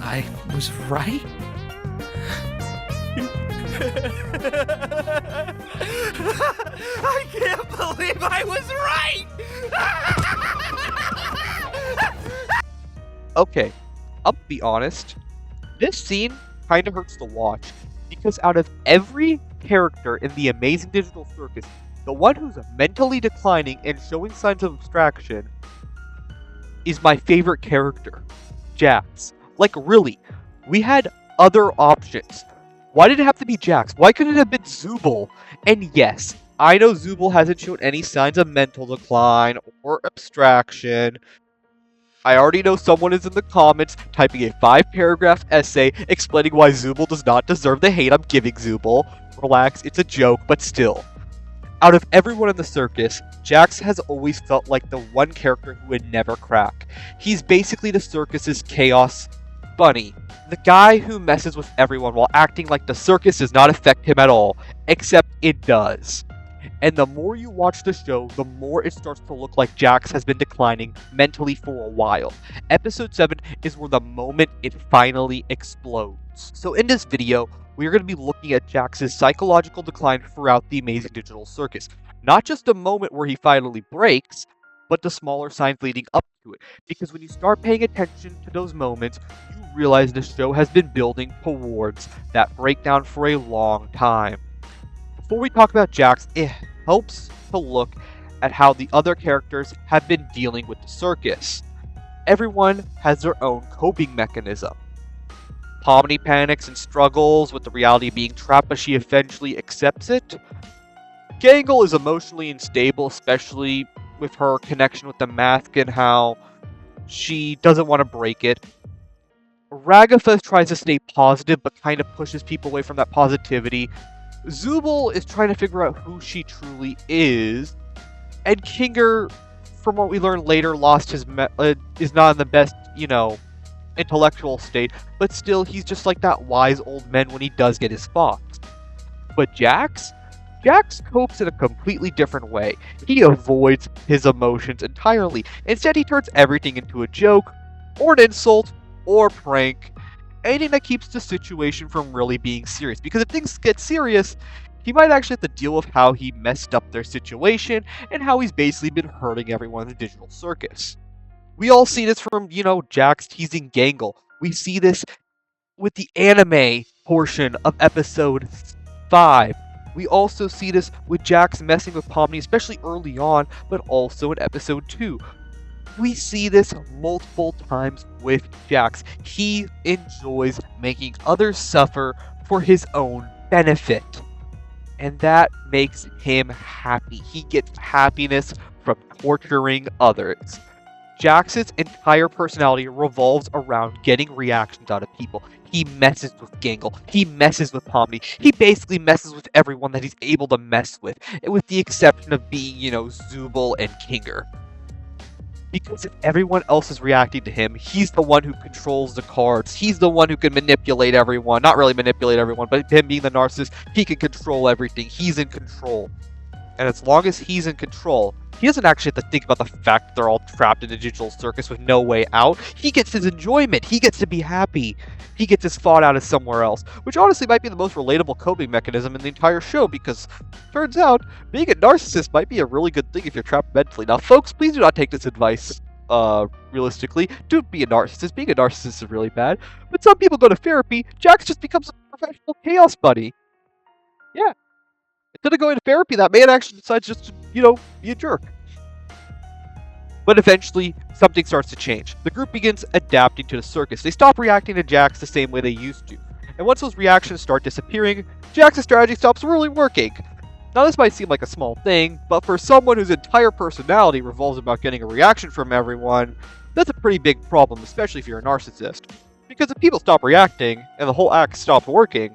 I was right? I can't believe I was right! Okay, I'll be honest. This scene kind of hurts to watch because out of every character in the Amazing Digital Circus, the one who's mentally declining and showing signs of abstraction is my favorite character, Jax. Like, really, we had other options. Why did it have to be Jax? Why couldn't it have been Zooble? And yes, I know Zooble hasn't shown any signs of mental decline or abstraction. I already know someone is in the comments typing a 5-paragraph essay explaining why Zooble does not deserve the hate I'm giving Zooble. Relax, it's a joke, but still. Out of everyone in the circus, Jax has always felt like the one character who would never crack. He's basically the circus's chaos bunny. The guy who messes with everyone while acting like the circus does not affect him at all, except it does. And the more you watch the show, the more it starts to look like Jax has been declining mentally for a while. Episode 7 is where the moment it finally explodes. So in this video, we are going to be looking at Jax's psychological decline throughout the Amazing Digital Circus. Not just the moment where he finally breaks, but the smaller signs leading up to it. Because when you start paying attention to those moments, you realize the show has been building towards that breakdown for a long time. Before we talk about Jax, it helps to look at how the other characters have been dealing with the circus. Everyone has their own coping mechanism. Pomni panics and struggles with the reality of being trapped, but she eventually accepts it. Gangle is emotionally unstable, especially with her connection with the mask and how she doesn't want to break it. Ragatha tries to stay positive, but kind of pushes people away from that positivity. Zooble is trying to figure out who she truly is. And Kinger, from what we learn later, lost his is not in the best, intellectual state, but still he's just like that wise old man when he does get his thoughts. But Jax copes in a completely different way. He avoids his emotions entirely. Instead, he turns everything into a joke, or an insult, or prank. Anything that keeps the situation from really being serious. Because if things get serious, he might actually have to deal with how he messed up their situation, and how he's basically been hurting everyone in the digital circus. We all see this from, Jax teasing Gangle. We see this with the anime portion of episode 5. We also see this with Jax messing with Pomni, especially early on, but also in episode 2. We see this multiple times with Jax. He enjoys making others suffer for his own benefit. And that makes him happy. He gets happiness from torturing others. Jax's entire personality revolves around getting reactions out of people. He messes with Gangle. He messes with Pomni. He basically messes with everyone that he's able to mess with the exception of being, Zooble and Kinger. Because if everyone else is reacting to him, he's the one who controls the cards. He's the one who can manipulate everyone. Not really manipulate everyone, but him being the narcissist, he can control everything. He's in control. And as long as he's in control, he doesn't actually have to think about the fact that they're all trapped in a digital circus with no way out. He gets his enjoyment. He gets to be happy. He gets his thought out of somewhere else, which honestly might be the most relatable coping mechanism in the entire show, because turns out being a narcissist might be a really good thing if you're trapped mentally. Now, folks, please do not take this advice realistically. Don't be a narcissist. Being a narcissist is really bad. But some people go to therapy. Jax just becomes a professional chaos buddy. Yeah. Instead of going to therapy, that man actually decides just to, be a jerk. But eventually, something starts to change. The group begins adapting to the circus. They stop reacting to Jax the same way they used to. And once those reactions start disappearing, Jax's strategy stops really working. Now, this might seem like a small thing, but for someone whose entire personality revolves about getting a reaction from everyone, that's a pretty big problem, especially if you're a narcissist. Because if people stop reacting, and the whole act stops working,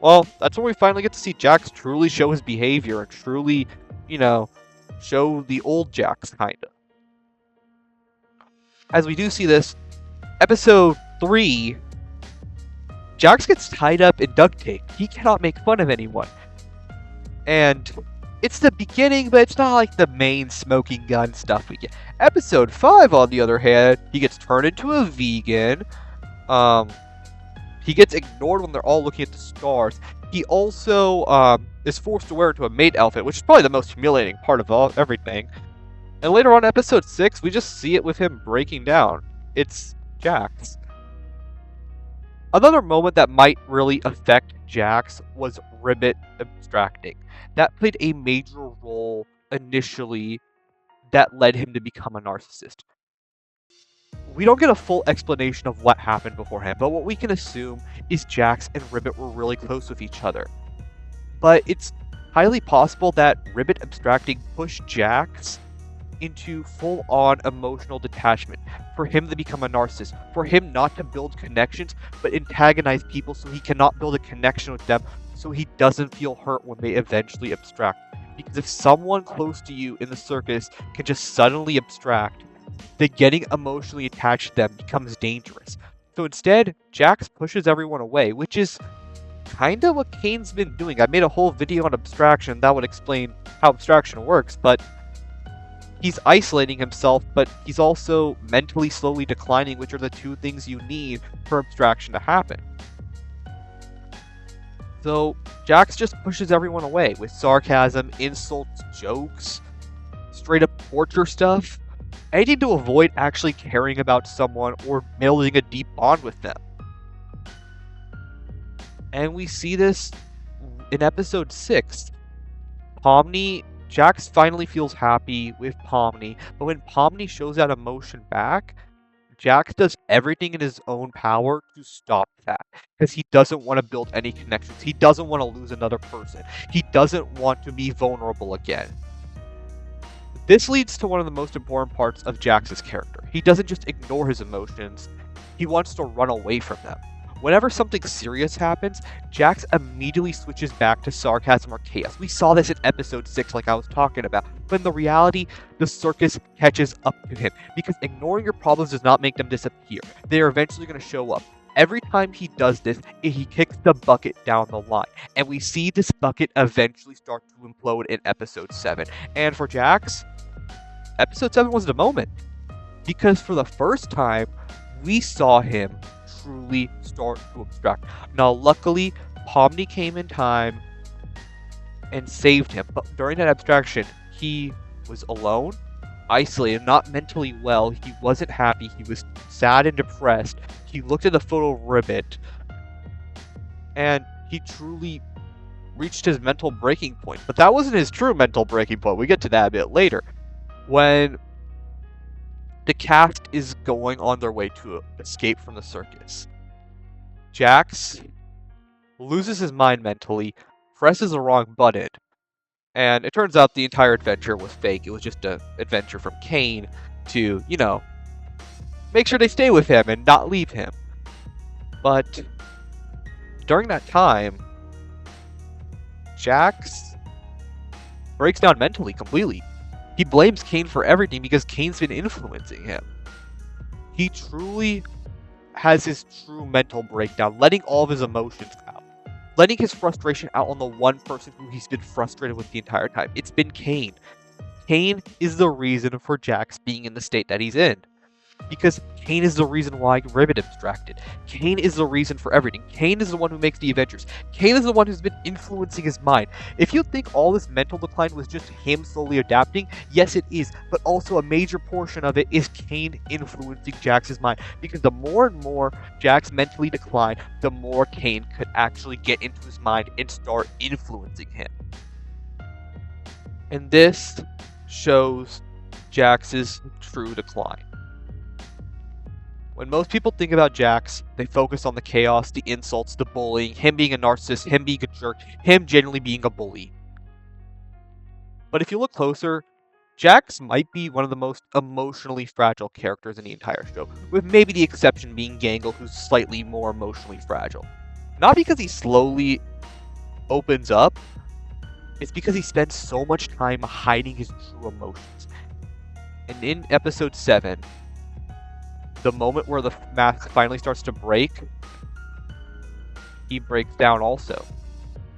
well, that's when we finally get to see Jax truly show his behavior and truly, show the old Jax, kinda. As we do see this, episode 3, Jax gets tied up in duct tape. He cannot make fun of anyone. And it's the beginning, but it's not like the main smoking gun stuff we get. Episode 5, on the other hand, he gets turned into a vegan. He gets ignored when they're all looking at the stars. He also is forced to wear into a maid outfit, which is probably the most humiliating part of everything. And later on, episode 6, we just see it with him breaking down. It's Jax. Another moment that might really affect Jax was Ribbit abstracting. That played a major role initially that led him to become a narcissist. We don't get a full explanation of what happened beforehand, but what we can assume is Jax and Ribbit were really close with each other. But it's highly possible that Ribbit abstracting pushed Jax into full-on emotional detachment, for him to become a narcissist, for him not to build connections, but antagonize people so he cannot build a connection with them, so he doesn't feel hurt when they eventually abstract. Because if someone close to you in the circus can just suddenly abstract, then getting emotionally attached to them becomes dangerous. So instead, Jax pushes everyone away, which is kind of what Kane's been doing. I made a whole video on abstraction that would explain how abstraction works, but he's isolating himself, but he's also mentally slowly declining, which are the two things you need for abstraction to happen. So Jax just pushes everyone away with sarcasm, insults, jokes, straight up torture stuff, anything to avoid actually caring about someone or building a deep bond with them. And we see this in episode 6. Jax finally feels happy with Pomni, but when Pomni shows that emotion back, Jax does everything in his own power to stop that, because he doesn't want to build any connections. He doesn't want to lose another person. He doesn't want to be vulnerable again. This leads to one of the most important parts of Jax's character. He doesn't just ignore his emotions, he wants to run away from them. Whenever something serious happens, Jax immediately switches back to sarcasm or chaos. We saw this in episode 6 like I was talking about, but in the reality, the circus catches up to him, because ignoring your problems does not make them disappear. They are eventually going to show up. Every time he does this, he kicks the bucket down the line, and we see this bucket eventually start to implode in episode 7. And for Jax, episode 7 was the moment, because for the first time, we saw him truly start to abstract. Now, luckily, Pomni came in time and saved him, but during that abstraction, he was alone, isolated, not mentally well. He wasn't happy. He was sad and depressed. He looked at the photo of Ribbit, and he truly reached his mental breaking point. But that wasn't his true mental breaking point. We get to that a bit later, when the cast is going on their way to escape from the circus. Jax loses his mind mentally, presses the wrong button, and it turns out the entire adventure was fake. It was just an adventure from Kane to, make sure they stay with him and not leave him. But during that time, Jax breaks down mentally completely. He blames Kane for everything because Kane's been influencing him. He truly has his true mental breakdown, letting all of his emotions out. Letting his frustration out on the one person who he's been frustrated with the entire time. It's been Kane. Kane is the reason for Jax being in the state that he's in. Because Kane is the reason why Ribbit abstracted. Kane is the reason for everything. Kane is the one who makes the adventures. Kane is the one who's been influencing his mind. If you think all this mental decline was just him slowly adapting, yes it is, but also a major portion of it is Kane influencing Jax's mind. Because the more and more Jax mentally declined, the more Kane could actually get into his mind and start influencing him. And this shows Jax's true decline. When most people think about Jax, they focus on the chaos, the insults, the bullying, him being a narcissist, him being a jerk, him genuinely being a bully. But if you look closer, Jax might be one of the most emotionally fragile characters in the entire show, with maybe the exception being Gangle, who's slightly more emotionally fragile. Not because he slowly opens up, it's because he spends so much time hiding his true emotions. And in episode 7, the moment where the mask finally starts to break, he breaks down also.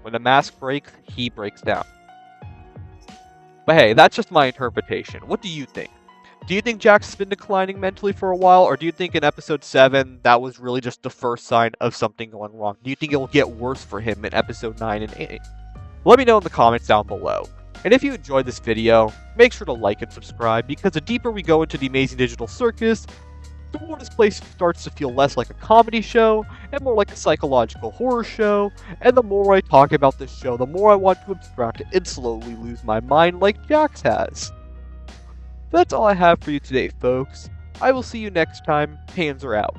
When the mask breaks, he breaks down. But hey, that's just my interpretation. What do you think? Do you think Jax has been declining mentally for a while, or do you think in episode 7 that was really just the first sign of something going wrong? Do you think it will get worse for him in episode 9 and 8? Let me know in the comments down below. And if you enjoyed this video, make sure to like and subscribe, because the deeper we go into the Amazing Digital Circus, the more this place starts to feel less like a comedy show and more like a psychological horror show, and the more I talk about this show, the more I want to abstract and slowly lose my mind like Jax has. That's all I have for you today, folks. I will see you next time. Hands are out.